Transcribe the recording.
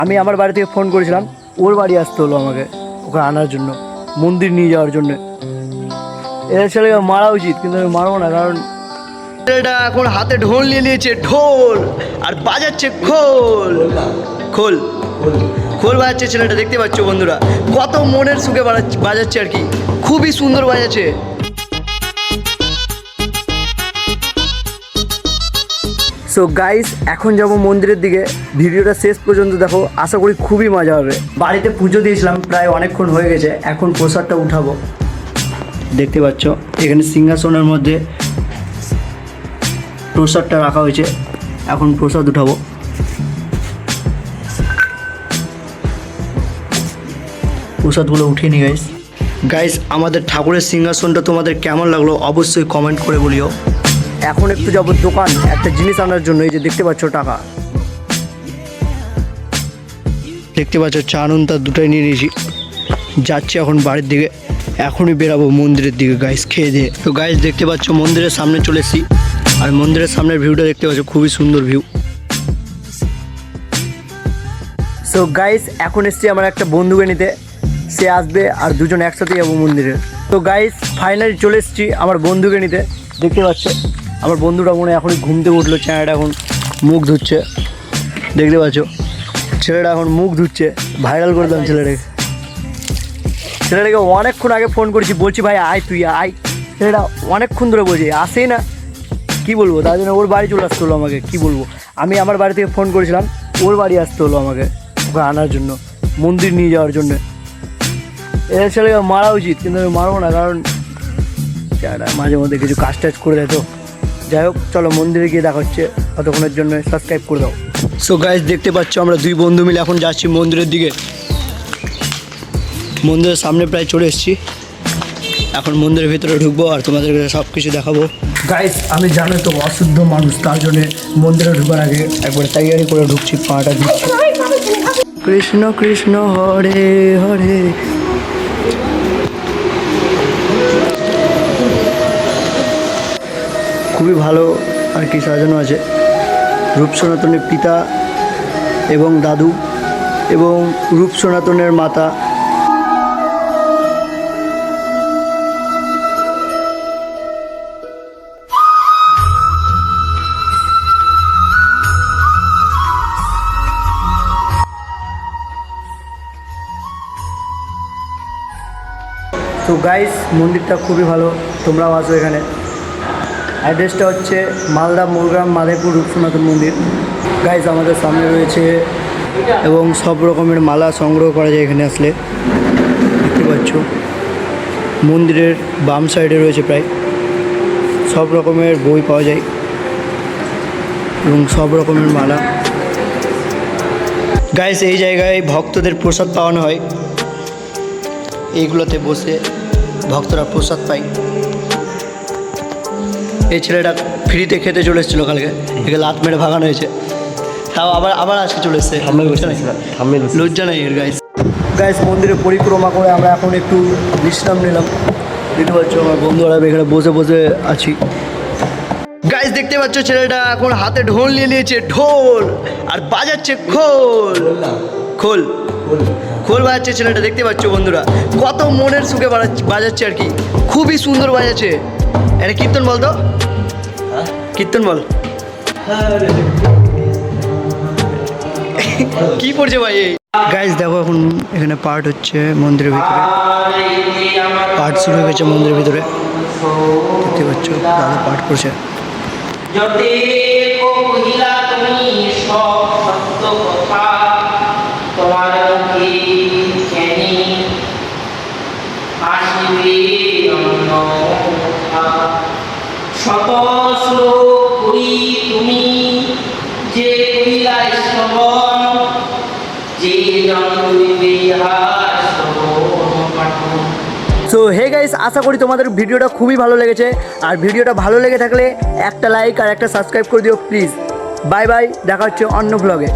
আমি আমার বাড়ি থেকে ফোন করেছিলাম, ওর বাড়ি আসতে হলো আমাকে ওকে আনার জন্য, মন্দির নিয়ে যাওয়ার জন্য। এর ছেলেকে মারা উচিত, কিন্তু আমি মারবো না, কারণ ছেলেটা এখন হাতে ঢোল নিয়ে নিয়েছে, ঢোল আর বাজাচ্ছে খোল খোল খোল বাজাচ্ছে ছেলেটা, দেখতে পাচ্ছ বন্ধুরা কত মনের সুখে বাজাচ্ছে আর কি, খুবই সুন্দর বাজাচ্ছে। সো গাইস, এখন যাব মন্দিরের দিকে, ভিডিওটা শেষ পর্যন্ত দেখো, আশা করি খুবই মজা হবে। বাড়িতে পুজো দিয়েছিলাম, প্রায় অনেকক্ষণ হয়ে গেছে, এখন প্রসাদটা উঠাবো। দেখতে পাচ্ছ এখানে সিংহাসনের মধ্যে প্রসাদটা রাখা হয়েছে, এখন প্রসাদ উঠাবো। প্রসাদগুলো উঠিয়ে নি গাইস। আমাদের ঠাকুরের সিংহাসনটা তোমাদের কেমন লাগলো অবশ্যই কমেন্ট করে বলিও। এখন একটু যাবো দোকান একটা জিনিস আনার জন্য। এই যে দেখতে পাচ্ছ টাকা, দেখতে পাচ্ছ চা নুন তার দুটাই নিয়ে নিয়েছি, যাচ্ছি এখন বাড়ির দিকে, এখনই বেরাবো মন্দিরের দিকে গাইস খেয়ে দিয়ে। তো গাইস দেখতে পাচ্ছ মন্দিরের সামনে চলে এসেছি, আর মন্দিরের সামনের ভিউটা দেখতে পাচ্ছ, খুবই সুন্দর ভিউ। সো গাইস, এখন এসছি আমার একটা বন্ধুকে নিতে, সে আসবে আর দুজন একসাথে যাবো মন্দিরে। তো গাইস ফাইনালি চলে এসেছি আমার বন্ধুকে নিতে, দেখতে পাচ্ছ আমার বন্ধুটা মনে এখনই ঘুম থেকে উঠলো, ছেলেটা এখন মুখ ধুচ্ছে, দেখতে পাচ্ছ ছেলেটা এখন মুখ ধুচ্ছে। ভাইরাল করে দিলাম ছেলেটাকে অনেকক্ষণ আগে ফোন করেছি, বলছি ভাই আয় তুই আয়, ছেলেটা অনেকক্ষণ ধরে বলছি আসেই না, কী বলবো, তার জন্য ওর বাড়ি চলে আসতে হলো আমাকে। কী বলবো, আমি আমার বাড়ি থেকে ফোন করেছিলাম, ওর বাড়ি আসতে হলো আমাকে ওকে আনার জন্য, মন্দির নিয়ে যাওয়ার জন্য। এর ছেলেকে মারা উচিত, কিন্তু আমি মারবো না, কারণ মাঝে মধ্যে কিছু কাজ টাজ করে দেয়। তো যাই হোক, চলো মন্দিরে গিয়ে দেখা হচ্ছে, ততক্ষণের জন্য সাবস্ক্রাইব করে দাও। সো গাইস দেখতে পাচ্ছ আমরা দুই বন্ধু মিলে এখন যাচ্ছি মন্দিরের দিকে, মন্দিরের সামনে প্রায় চলে এসেছি, এখন মন্দিরের ভিতরে ঢুকবো আর তোমাদেরকে সব কিছু দেখাবো। গাইস আমি জানো তো অশুদ্ধ মানুষ, তার জন্যে মন্দিরে ঢুকার আগে একবার তৈরি করে ঢুকছি, পাটা দিচ্ছি। কৃষ্ণ কৃষ্ণ হরে হরে, খুবই ভালো আর কি সাজানো আছে। রূপ সনাতনের পিতা এবং দাদু এবং রূপ সনাতনের মাতা। তো গাইস মন্দিরটা খুবই ভালো, তোমরাও আসো এখানে। অ্যাড্রেসটা হচ্ছে মালদা মোরগ্রাম মাধেপুর রূপ সনাতন মন্দির। গাইস আমাদের সামনে রয়েছে এবং সব রকমের মালা সংগ্রহ করা যায় এখানে আসলে, দেখতে পাচ্ছ। মন্দিরের বাম সাইডে রয়েছে প্রায় সব রকমের বই পাওয়া যায় এবং সব রকমের মালা। গাইস এই জায়গায় ভক্তদের প্রসাদ পাওয়ানো হয়, এইগুলোতে বসে ভক্তরা প্রসাদ পায়। এই ছেলেটা ফ্রিতে খেতে চলে এসেছিলো কালকে, একে লাত মেরে ভাগানো হয়েছে, তাও আবার আজকে চলে এসছে, লজ্জা নেই এর। গাইস মন্দিরে পরিক্রমা করে আমরা এখন একটু বিশ্রাম নিলাম, দেখতে পাচ্ছ আমার বন্ধুরা এখানে বসে বসে আছি। গাইস দেখতে পাচ্ছ ছেলেটা এখন হাতে ঢোল নিয়ে নিয়েছে, ঢোল আর বাজাচ্ছে খোল খোল খোল বাজাচ্ছে ছেলেটা, দেখতে পাচ্ছ বন্ধুরা কত মনের সুখে বাজাচ্ছে আর কি, খুবই সুন্দর বাজাচ্ছে। এটা কীর্তন বল তো, কীর্তন বল। কি পড়ছে ভাই? গাইস দেখো এখন এখানে পাঠ হচ্ছে মন্দিরের ভিতরে, পাঠ শুরু হয়ে গেছে মন্দিরের ভিতরে, দেখতে পাচ্ছ দাদা পাঠ করছে। শত শ্লোক করি তুমি যে করিলা শ্রবণ, যে সো হে গাইস, আশা করি তোমাদের ভিডিওটা খুবই ভালো লেগেছে, আর ভিডিওটা ভালো লেগে থাকলে একটা লাইক আর একটা সাবস্ক্রাইব করে দিও প্লিজ। বাই বাই, দেখা হচ্ছে অন্য ব্লগে।